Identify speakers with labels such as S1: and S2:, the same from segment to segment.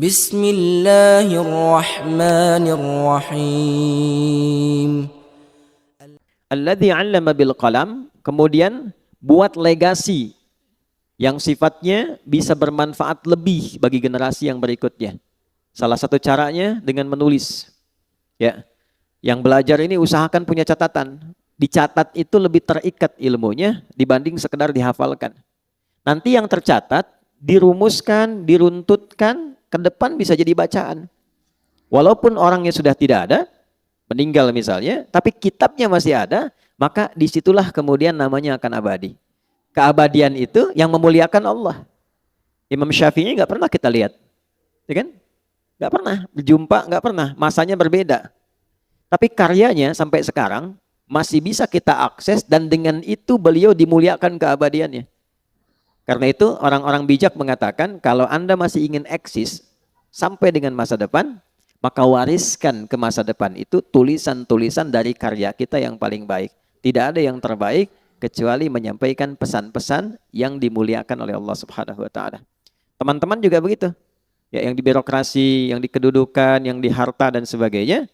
S1: Bismillahirrahmanirrahim.
S2: Alladzi 'allama bil qalam, kemudian buat legasi yang sifatnya bisa bermanfaat lebih bagi generasi yang berikutnya. Salah satu caranya dengan menulis. Ya. Yang belajar ini usahakan punya catatan. Dicatat itu lebih terikat ilmunya dibanding sekedar dihafalkan. Nanti yang tercatat, dirumuskan, diruntutkan, ke depan bisa jadi bacaan. Walaupun orangnya sudah tidak ada, meninggal misalnya, tapi kitabnya masih ada, maka disitulah kemudian namanya akan abadi. Keabadian itu yang memuliakan Allah. Imam Syafi'i nggak pernah kita lihat, ya kan? Nggak pernah berjumpa, nggak pernah. Masanya berbeda. Tapi karyanya sampai sekarang masih bisa kita akses dan dengan itu beliau dimuliakan keabadiannya. Karena itu orang-orang bijak mengatakan kalau Anda masih ingin eksis sampai dengan masa depan, maka wariskan ke masa depan itu tulisan-tulisan dari karya kita yang paling baik. Tidak ada yang terbaik kecuali menyampaikan pesan-pesan yang dimuliakan oleh Allah Subhanahu wa taala. Teman-teman juga begitu. Ya, yang di birokrasi, yang di kedudukan, yang di harta dan sebagainya,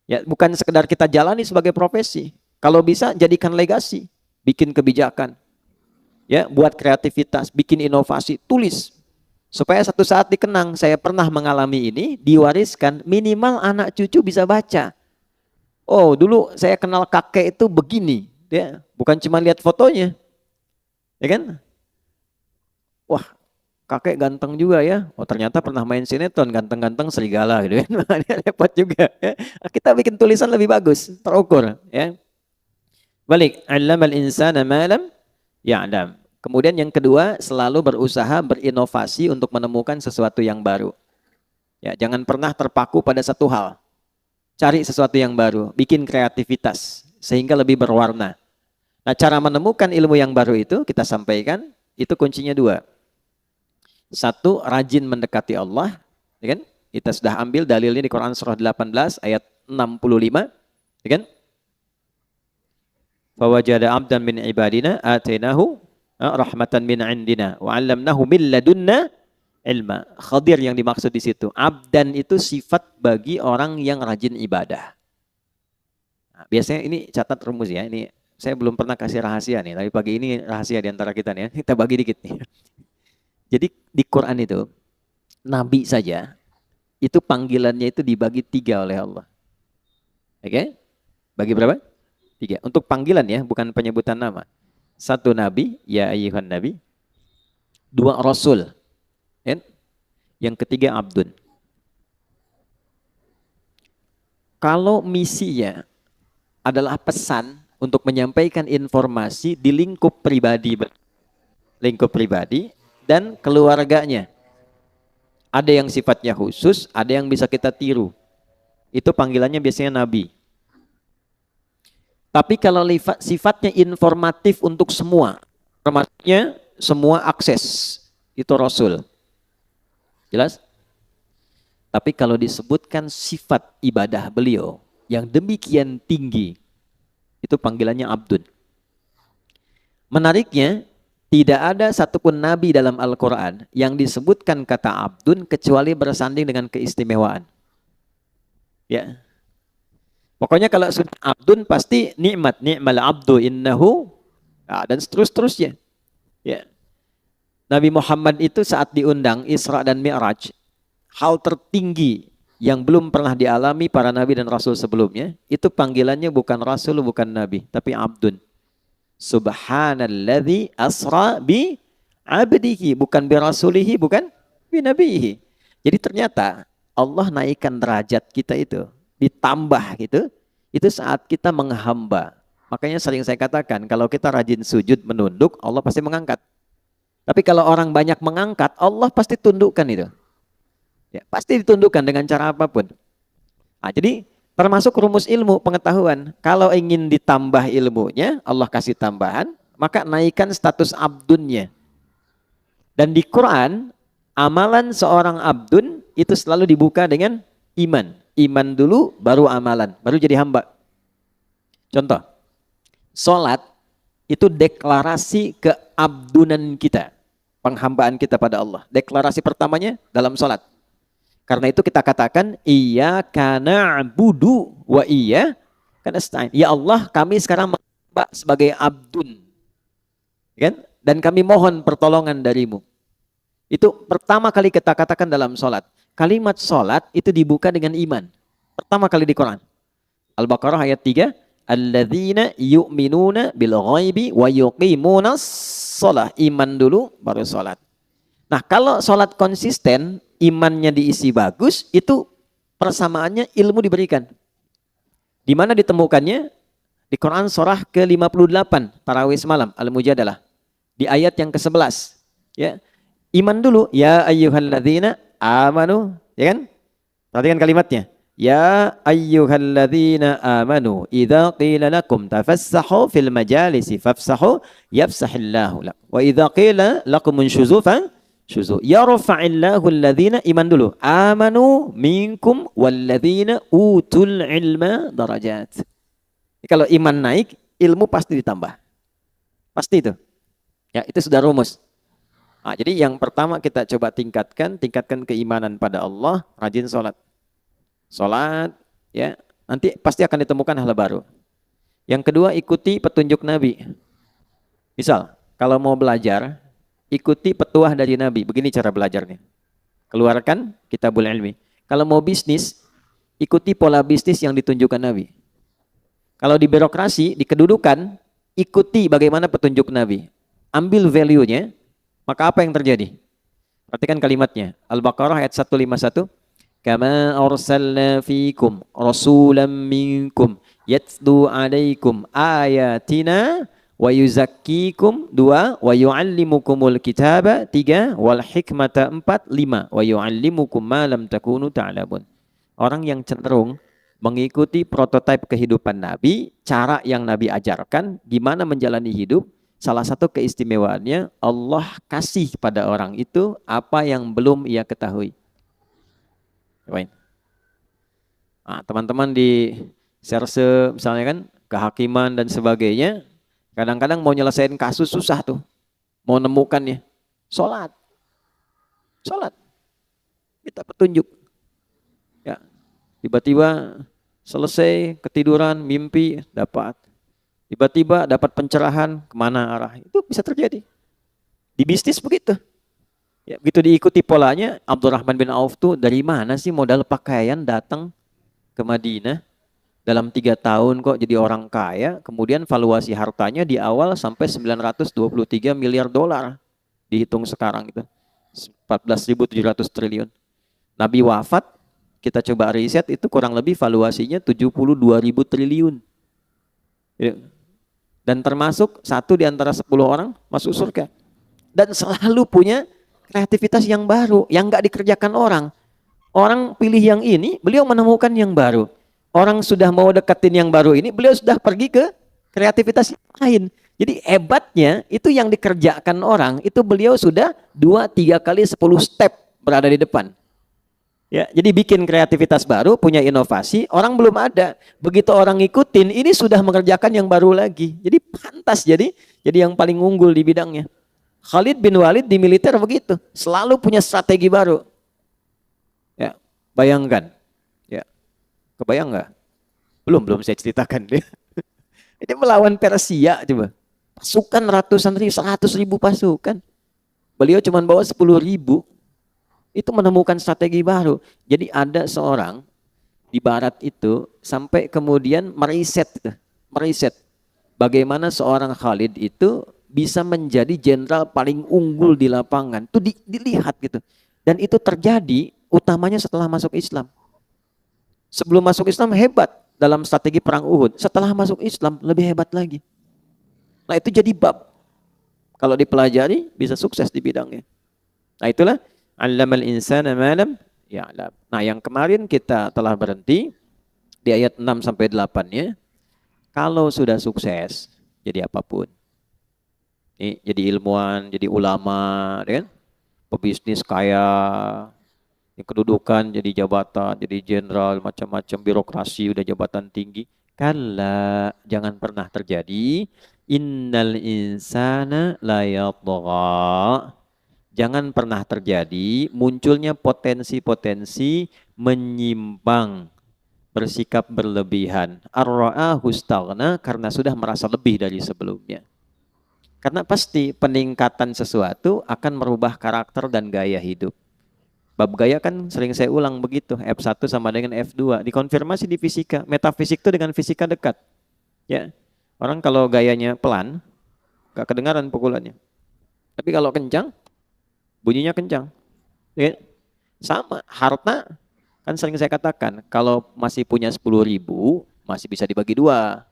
S2: ya bukan sekedar kita jalani sebagai profesi. Kalau bisa jadikan legasi, bikin kebijakan. Ya, buat kreativitas, bikin inovasi, tulis. Supaya satu saat dikenang, saya pernah mengalami ini, diwariskan, minimal anak cucu bisa baca. Oh, dulu saya kenal kakek itu begini, ya, bukan cuma lihat fotonya. Ya kan? Wah, kakek ganteng juga ya. Oh, ternyata pernah main sinetron, ganteng-ganteng serigala gitu kan. Repot juga, ya. Kita bikin tulisan lebih bagus, terukur, ya. Balik, 'allamal insana ma lam ya'lam. Kemudian yang kedua, selalu berusaha berinovasi untuk menemukan sesuatu yang baru. Ya, jangan pernah terpaku pada satu hal. Cari sesuatu yang baru, bikin kreativitas sehingga lebih berwarna. Nah, cara menemukan ilmu yang baru itu kita sampaikan, itu kuncinya dua. Satu, rajin mendekati Allah, ya kan? Kita sudah ambil dalilnya di Quran surah 18 ayat 65, ya kan? Fawajada 'abdan min ibadina atainahu rahmatan min indina wa 'allamnahu min ladunna ilma. Khadir yang dimaksud di situ. Abdan itu sifat bagi orang yang rajin ibadah. Nah, biasanya ini catat rumus ya. Ini saya belum pernah kasih rahasia nih, tapi pagi ini rahasia di antara kita nih ya. Kita bagi dikit nih. Jadi di Quran itu nabi saja itu panggilannya itu dibagi 3 oleh Allah. Oke? Bagi berapa? 3. Untuk panggilan ya, bukan penyebutan nama. 1 nabi, ya ayyuhan nabi. 2 rasul. Ya? Yang ketiga abdun. Kalau misinya adalah pesan untuk menyampaikan informasi di lingkup pribadi dan keluarganya. Ada yang sifatnya khusus, ada yang bisa kita tiru. Itu panggilannya biasanya nabi. Tapi kalau sifatnya informatif untuk semua, termasuknya semua akses, itu rasul. Jelas? Tapi kalau disebutkan sifat ibadah beliau yang demikian tinggi, itu panggilannya abdun. Menariknya, tidak ada satupun nabi dalam Al-Quran yang disebutkan kata abdun kecuali bersanding dengan keistimewaan. Ya. Pokoknya kalau sudah abdun pasti nikmat, ni'mal abdu innahu, nah, dan seterusnya. Ya. Nabi Muhammad itu saat diundang Isra dan Mi'raj, hal tertinggi yang belum pernah dialami para nabi dan rasul sebelumnya, itu panggilannya bukan rasul, bukan nabi, tapi abdun. Subhanalladzi asra bi abdihi, bukan bi rasulihi, bukan bi nabihi. Jadi ternyata Allah naikkan derajat kita itu, ditambah gitu, itu saat kita menghamba. Makanya sering saya katakan, kalau kita rajin sujud menunduk, Allah pasti mengangkat. Tapi kalau orang banyak mengangkat, Allah pasti tundukkan itu. Ya, pasti ditundukkan dengan cara apapun. Nah, jadi termasuk rumus ilmu pengetahuan. Kalau ingin ditambah ilmunya, Allah kasih tambahan, maka naikkan status abdunnya. Dan di Quran, amalan seorang abdun itu selalu dibuka dengan iman. Iman dulu, baru amalan, baru jadi hamba. Contoh, sholat itu deklarasi keabdunan kita, penghambaan kita pada Allah. Deklarasi pertamanya dalam sholat. Karena itu kita katakan iyyaka na'budu wa iyyaka nasta'in. Ya Allah, kami sekarang menyembah sebagai abdun. Kan? Dan kami mohon pertolongan darimu. Itu pertama kali kita katakan dalam sholat. Kalimat sholat itu dibuka dengan iman. Pertama kali di Quran. Al-Baqarah ayat 3. Alladzina yu'minuna bil ghaibi wa yuqimunas sholah. Iman dulu baru sholat. Nah kalau sholat konsisten, imannya diisi bagus, itu persamaannya ilmu diberikan. Di mana ditemukannya? Di Quran surah ke-58, Tarawih semalam, Al-Mujadalah. Di ayat yang ke-11. Ya. Iman dulu. Ya ayyuhalladzina amanu. Ya kan? Perhatikan kalimatnya. Ya ayyuhalladzina amanu. Idza qila lakum tafassahu fil majalisi fafsahu yafsahillahu lakum. Wa idza qila lakum unshuzu syuzu. Yarfa'illahu alladzina, iman dulu. Amanu minkum walladzina utul ilma darajat. Kalau iman naik, ilmu pasti ditambah. Pasti itu. Ya, itu sudah rumus. Nah, jadi yang pertama kita coba tingkatkan keimanan pada Allah, rajin sholat. Sholat, ya, nanti pasti akan ditemukan hal baru. Yang kedua, ikuti petunjuk Nabi. Misal, kalau mau belajar, ikuti petuah dari Nabi. Begini cara belajarnya. Keluarkan kitabul ilmi. Kalau mau bisnis, ikuti pola bisnis yang ditunjukkan Nabi. Kalau di birokrasi, di kedudukan, ikuti bagaimana petunjuk Nabi. Ambil value-nya, maka apa yang terjadi? Perhatikan kalimatnya. Al-Baqarah ayat 151. Kama arsalna fikum rasulan minkum yatlu alaikum ayatina wa yuzakkikum 2 wa yuallimukumul kitaba 3 wal hikmata 4 5 wa yuallimukum ma lam takunu ta'lamun. Orang yang cenderung mengikuti prototipe kehidupan Nabi, cara yang Nabi ajarkan, gimana menjalani hidup, salah satu keistimewaannya Allah kasih pada orang itu apa yang belum ia ketahui. Nah, teman-teman di serse misalnya kan, kehakiman dan sebagainya, kadang-kadang mau nyelesain kasus susah tuh, mau nemukannya. Sholat, kita petunjuk. Ya, tiba-tiba selesai ketiduran, mimpi, dapat. Tiba-tiba dapat pencerahan, kemana arah. Itu bisa terjadi. Di bisnis begitu. Ya, begitu diikuti polanya, Abdurrahman bin Auf tuh dari mana sih modal pakaian datang ke Madinah. Dalam 3 tahun kok jadi orang kaya. Kemudian valuasi hartanya di awal sampai 923 miliar dolar. Dihitung sekarang itu. 14.700 triliun. Nabi wafat, kita coba riset itu kurang lebih valuasinya 72.000 triliun. Dan termasuk 1 di antara 10 orang masuk surga. Dan selalu punya kreativitas yang baru, yang nggak dikerjakan orang. Orang pilih yang ini, beliau menemukan yang baru. Orang sudah mau deketin yang baru ini, beliau sudah pergi ke kreativitas yang lain. Jadi hebatnya itu yang dikerjakan orang, itu beliau sudah 2-3 kali 10 step berada di depan. Ya, jadi bikin kreativitas baru, punya inovasi, orang belum ada. Begitu orang ngikutin, ini sudah mengerjakan yang baru lagi. Jadi pantas jadi yang paling unggul di bidangnya. Khalid bin Walid di militer begitu, selalu punya strategi baru. Ya, bayangkan. Ya. Kebayang nggak? Belum saya ceritakan dia. Ini melawan Persia coba. Pasukan ratusan ribu, 100.000 pasukan. Beliau cuma bawa 10.000. Itu menemukan strategi baru. Jadi ada seorang di barat itu sampai kemudian meriset bagaimana seorang Khalid itu bisa menjadi jenderal paling unggul di lapangan. Itu dilihat gitu. Dan itu terjadi utamanya setelah masuk Islam. Sebelum masuk Islam hebat dalam strategi perang Uhud. Setelah masuk Islam lebih hebat lagi. Nah itu jadi bab. Kalau dipelajari bisa sukses di bidangnya. Nah itulah Allamal insana ma lam ya'lam. Nah, yang kemarin kita telah berhenti di ayat 6 sampai 8-nya. Kalau sudah sukses jadi apapun. Nih, jadi ilmuwan, jadi ulama, kan? Pebisnis kaya, yang kedudukan jadi jabatan, jadi jenderal, macam-macam birokrasi, udah jabatan tinggi. Kalla, jangan pernah terjadi. Innal insana la yatgha. Jangan pernah terjadi munculnya potensi-potensi menyimpang, bersikap berlebihan. Ar-ra'ahu istaghna, karena sudah merasa lebih dari sebelumnya. Karena pasti peningkatan sesuatu akan merubah karakter dan gaya hidup. Bab gaya kan sering saya ulang begitu, F1 sama dengan F2. Dikonfirmasi di fisika, metafisik itu dengan fisika dekat. Ya, orang kalau gayanya pelan, gak kedengaran pukulannya. Tapi kalau kencang, bunyinya kencang. Ya, sama, harta kan sering saya katakan, kalau masih punya 10.000, masih bisa dibagi dua.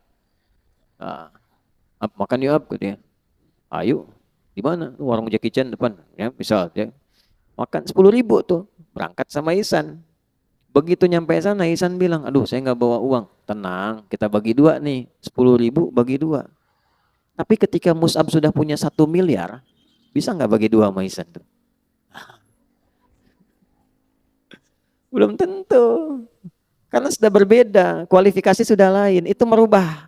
S2: Nah, makan yuk, gitu ya. Ayo, di mana? Warung Jackie Chan depan, ya, misal ya. Makan 10.000 tuh, berangkat sama Ihsan. Begitu nyampe sana, Ihsan bilang, aduh saya nggak bawa uang. Tenang, kita bagi dua nih, 10.000 bagi dua. Tapi ketika Mus'ab sudah punya 1 miliar, bisa nggak bagi dua sama Ihsan tuh? Belum tentu. Karena sudah berbeda, kualifikasi sudah lain, itu merubah.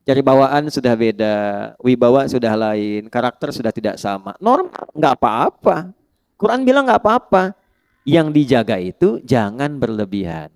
S2: Dari bawaan sudah beda, wibawa sudah lain, karakter sudah tidak sama. Normal, nggak apa-apa. Quran bilang nggak apa-apa. Yang dijaga itu jangan berlebihan.